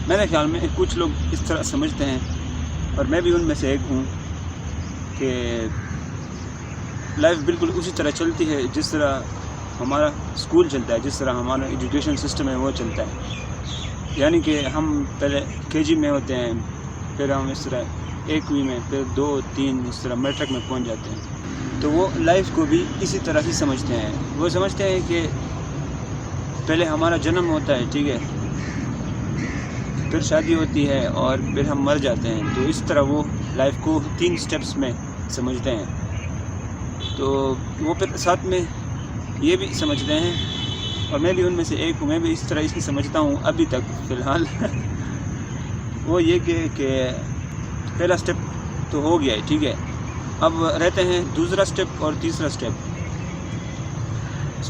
میرے خیال میں کچھ لوگ اس طرح سمجھتے ہیں، اور میں بھی ان میں سے ایک ہوں، کہ لائف بالکل اسی طرح چلتی ہے جس طرح ہمارا اسکول چلتا ہے، جس طرح ہمارا ایجوکیشن سسٹم ہے وہ چلتا ہے. یعنی کہ ہم پہلے KG میں ہوتے ہیں، پھر ہم اس طرح 1ویں میں، پھر 2 3 اس طرح میٹرک میں پہنچ جاتے ہیں. تو وہ لائف کو بھی اسی طرح ہی سمجھتے ہیں. وہ سمجھتے ہیں کہ پہلے ہمارا جنم ہوتا ہے، ٹھیک ہے، پھر شادی ہوتی ہے، اور پھر ہم مر جاتے ہیں. تو اس طرح وہ لائف کو 3 سٹیپس میں سمجھتے ہیں. تو وہ پھر ساتھ میں یہ بھی سمجھتے ہیں، اور میں بھی ان میں سے ایک ہوں. میں بھی اس طرح اس کی سمجھتا ہوں ابھی تک فی الحال. وہ یہ کہ پہلا سٹیپ تو ہو گیا ہے، ٹھیک ہے، اب رہتے ہیں دوسرا سٹیپ اور تیسرا سٹیپ.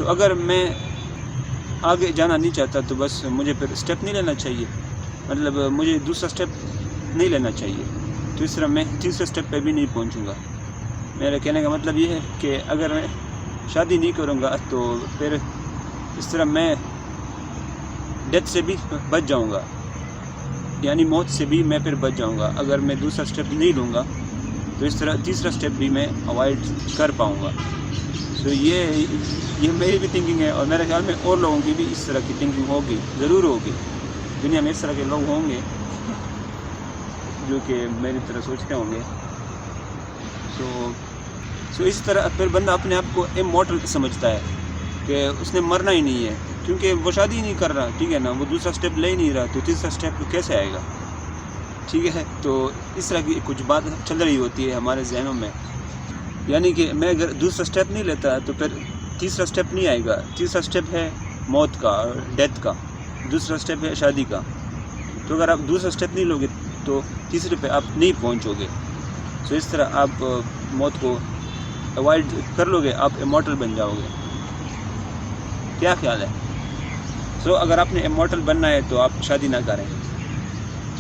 اگر میں آگے جانا نہیں چاہتا تو بس مجھے پھر سٹیپ نہیں لینا چاہیے، مطلب مجھے دوسرا سٹیپ نہیں لینا چاہیے. تو اس طرح میں تیسرے سٹیپ پہ بھی نہیں پہنچوں گا. میرا کہنے کا مطلب یہ ہے کہ اگر میں شادی نہیں کروں گا تو پھر اس طرح میں ڈیتھ سے بھی بچ جاؤں گا، یعنی موت سے بھی میں پھر بچ جاؤں گا اگر میں دوسرا سٹیپ نہیں لوں گا. تو اس طرح تیسرا سٹیپ بھی میں اوائڈ کر پاؤں گا. یہ میری بھی تھنکنگ ہے، اور میرے خیال میں اور لوگوں کی بھی اس طرح کی تھنکنگ ہوگی، ضرور ہوگی. دنیا میں اس طرح کے لوگ ہوں گے جو کہ میری طرح سوچتے ہوں گے. سو اس طرح پھر بندہ اپنے آپ کو امورٹل سمجھتا ہے کہ اس نے مرنا ہی نہیں ہے، کیونکہ وہ شادی ہی نہیں کر رہا، ٹھیک ہے نا، وہ دوسرا سٹیپ لے ہی نہیں رہا. تو تیسرا سٹیپ کیسے آئے گا؟ ٹھیک ہے. تو اس طرح کی کچھ بات چل رہی ہوتی ہے ہمارے ذہنوں میں، یعنی کہ میں اگر دوسرا سٹیپ نہیں لیتا تو پھر تیسرا سٹیپ نہیں آئے گا. تیسرا سٹیپ ہے موت کا، ڈیتھ کا. دوسرا سٹیپ ہے شادی کا. تو اگر آپ دوسرا سٹیپ نہیں لوگے تو تیسرے پہ آپ نہیں پہنچو گے. اس طرح آپ موت کو اوائڈ کر لو گے، آپ امورٹل بن جاؤ گے. کیا خیال ہے؟ اگر آپ نے امورٹل بننا ہے تو آپ شادی نہ کریں،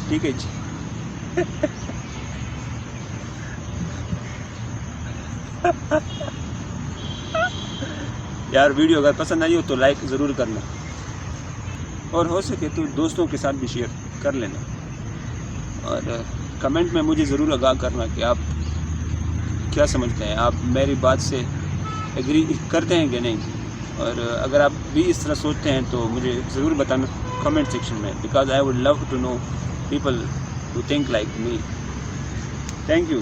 ٹھیک ہے جی. یار ویڈیو اگر پسند آئی ہو تو لائک ضرور کرنا، اور ہو سکے تو دوستوں کے ساتھ بھی شیئر کر لینا، اور کمنٹ میں مجھے ضرور آگاہ کرنا کہ آپ کیا سمجھتے ہیں، آپ میری بات سے ایگری کرتے ہیں کہ نہیں. اور اگر آپ بھی اس طرح سوچتے ہیں تو مجھے ضرور بتانا کمنٹ سیکشن میں، because I would love to know people who think like me. Thank you.